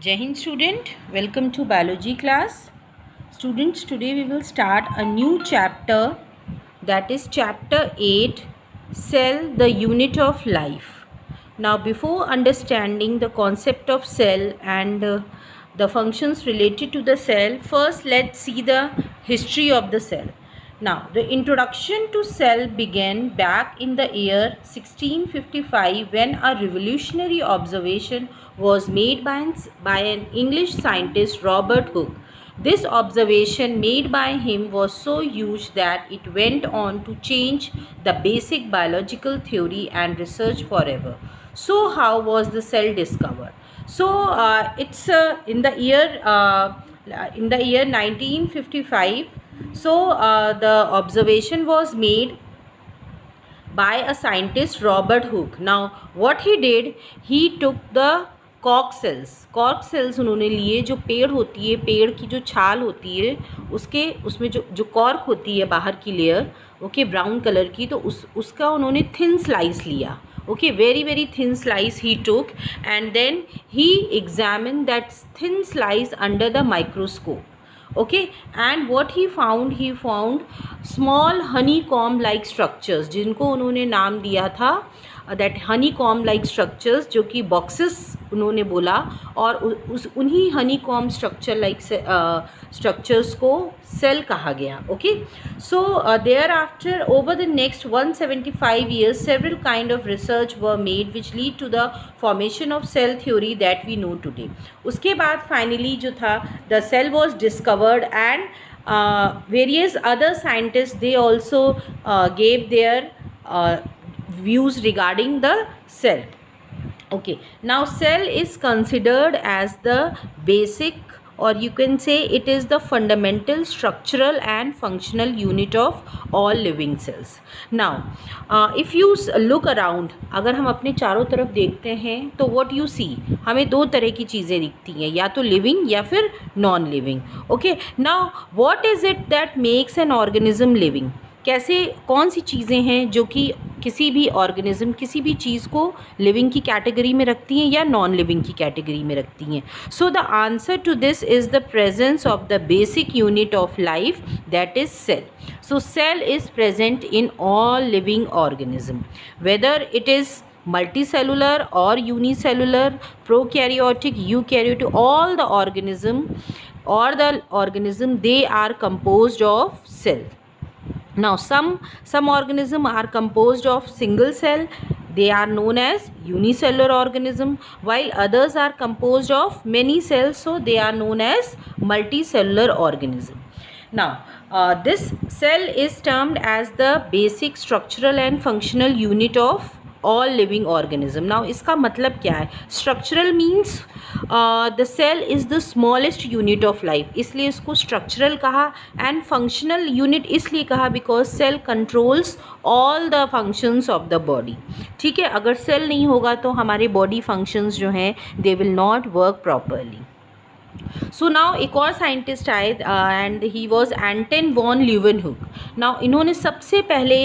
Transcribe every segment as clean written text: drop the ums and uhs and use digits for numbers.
Jai Hind student, welcome to biology class. Students, today we will start a new chapter, that is chapter 8, Cell, the unit of life. Now before understanding the concept of cell and the functions related to the cell, first let's see the history of the cell. Now, the introduction to cell began back in the year 1655 when a revolutionary observation was made by an English scientist, Robert Hooke. This observation made by him was so huge that it went on to change the basic biological theory and research forever. So, how was the cell discovered? So, it's in the year 1955. So the observation was made by a scientist, Robert Hooke. Now what he did, he took the cork cells उन्होंने लिए। जो पेड़ होती है, पेड़ की जो छाल होती है, उसमें जो कॉर्क होती है बाहर की लेयर, ओके, ब्राउन कलर की, तो उसका उन्होंने थिन स्लाइस लिया, okay, very thin slice he took, and then he examined that thin slice under the microscope, okay, and what he found small honeycomb like structures, जिनको उन्होंने नाम दिया था that honeycomb like structures, जो कि boxes उन्होंने बोला, और उन्हीं honeycomb structure like structures को सेल कहा गया, okay. So thereafter over the next 175 years several kind of research were made which lead to the formation of cell theory that we know today. उसके बाद finally जो था the cell was discovered, and various other scientists, they also gave their views regarding the cell. Okay, now cell is considered as the basic, or you can say it is the fundamental structural and functional unit of all living cells. Now if you look around, अगर हम अपने चारों तरफ देखते हैं तो what you see, हमें दो तरह की चीज़ें दिखती हैं, या तो लिविंग या फिर non living, okay. Now what is it that makes an organism living? कैसे, कौन सी चीज़ें हैं जो कि किसी भी ऑर्गेनिज्म, किसी भी चीज़ को लिविंग की कैटेगरी में रखती हैं या नॉन लिविंग की कैटेगरी में रखती हैं? So the answer to this is the presence of the basic unit of life, that is cell. So cell is present in all living organism, whether it is multicellular or unicellular, prokaryotic, eukaryotic, all the organism they are composed of cell. Now some organisms are composed of single cell, they are known as unicellular organism, while others are composed of many cells, so they are known as multicellular organism. Now this cell is termed as the basic structural and functional unit of all living organism. Now इसका मतलब क्या है? Structural means the cell is the smallest unit of life, इसलिए इसको structural कहा, and functional unit इसलिए कहा because cell controls all the functions of the body. ठीक है, अगर cell नहीं होगा तो हमारे body functions जो हैं they will not work properly. So now एक और साइंटिस्ट आए, and he was Anton von Leeuwenhoek. Now इन्होंने सबसे पहले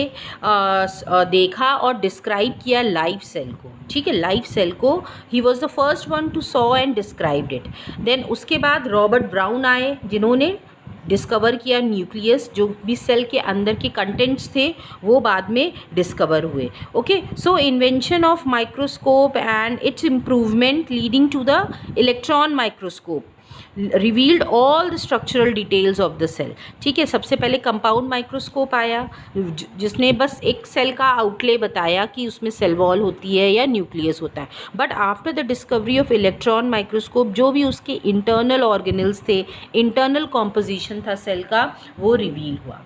देखा और डिस्क्राइब किया लाइफ सेल को, ठीक है, लाइफ सेल को. He was the first one to saw and described it. Then उसके बाद रॉबर्ट ब्राउन आए, जिन्होंने डिस्कवर किया न्यूक्लियस, जो भी सेल के अंदर के कंटेंट्स थे वो बाद में डिस्कवर हुए, okay. So invention of microscope and its improvement leading to the electron microscope revealed all the structural details of the cell. ठीक है, सबसे पहले कंपाउंड माइक्रोस्कोप आया, जिसने बस एक सेल का आउटले बताया कि उसमें सेल वॉल होती है या न्यूक्लियस होता है. But after the discovery of electron microscope, जो भी उसके इंटरनल ऑर्गेनल्स थे, इंटरनल कॉम्पोजिशन था सेल का, वो रिवील हुआ.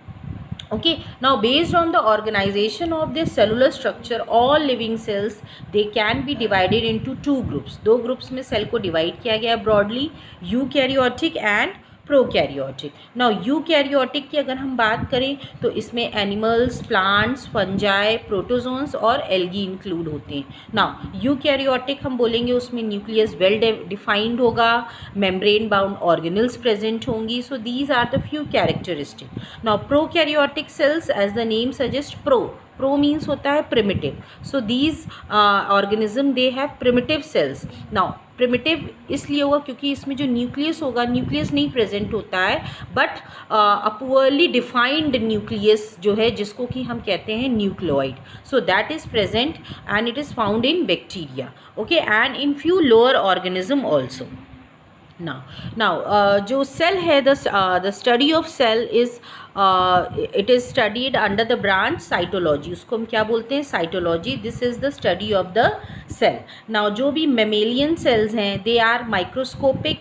Okay, now based on the organization of their cellular structure, all living cells they can be divided into two groups. दो groups में cell को divide किया गया broadly, eukaryotic and prokaryotic. Now eukaryotic की अगर हम बात करें तो इसमें एनिमल्स, प्लांट्स, फंजाई, प्रोटोजोन्स और एल्गी इंक्लूड होते हैं. नाउ यूकैरियोटिक हम बोलेंगे उसमें न्यूक्लियस वेल डिफाइंड होगा, मेम्ब्रेन बाउंड ऑर्गेनल्स प्रेजेंट होंगी. So these are the few characteristic. Now prokaryotic cells, as the name suggest, pro means होता है primitive. So these organism they have primitive cells. Now primitive इसलिए होगा क्योंकि इसमें जो nucleus होगा, न्यूक्लियस नहीं प्रेजेंट होता है, but a poorly defined nucleus जो है जिसको कि हम कहते हैं nucleoid, so that is present and it is found in bacteria, okay, and in few lower organism also. Now, जो cell है, the study of cell is it is studied under the branch cytology. उसको हम क्या बोलते हैं? cytology. This is the study of the cell. Now, जो भी mammalian cells हैं, they are microscopic,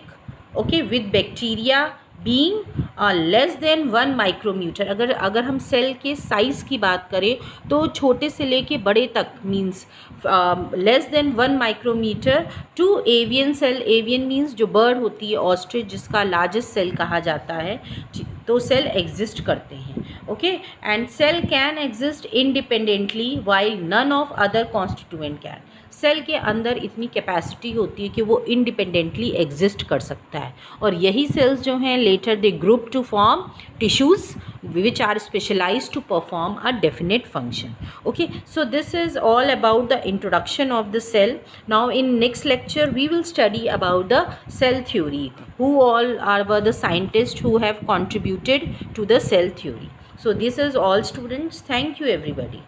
okay, with bacteria being less than 1 micrometer. अगर हम सेल के साइज़ की बात करें तो छोटे से लेके बड़े तक means less than 1 micrometer to avian cell. Avian means जो बर्ड होती है, ऑस्ट्रिच, जिसका लार्जेस्ट सेल कहा जाता है, तो सेल एग्जिस्ट करते हैं, okay. And cell can exist independently while none of other constituent can. Cell के अंदर इतनी कैपेसिटी होती है कि वो इंडिपेंडेंटली एग्जिस्ट कर सकता है, और यही सेल्स जो हैं later they group to form tissues which are specialized to perform a definite function. Okay, so this is all about the introduction of the cell. Now in next lecture we will study about the cell theory, who all were the scientists who have contributed to the cell theory. So this is all, students. Thank you everybody.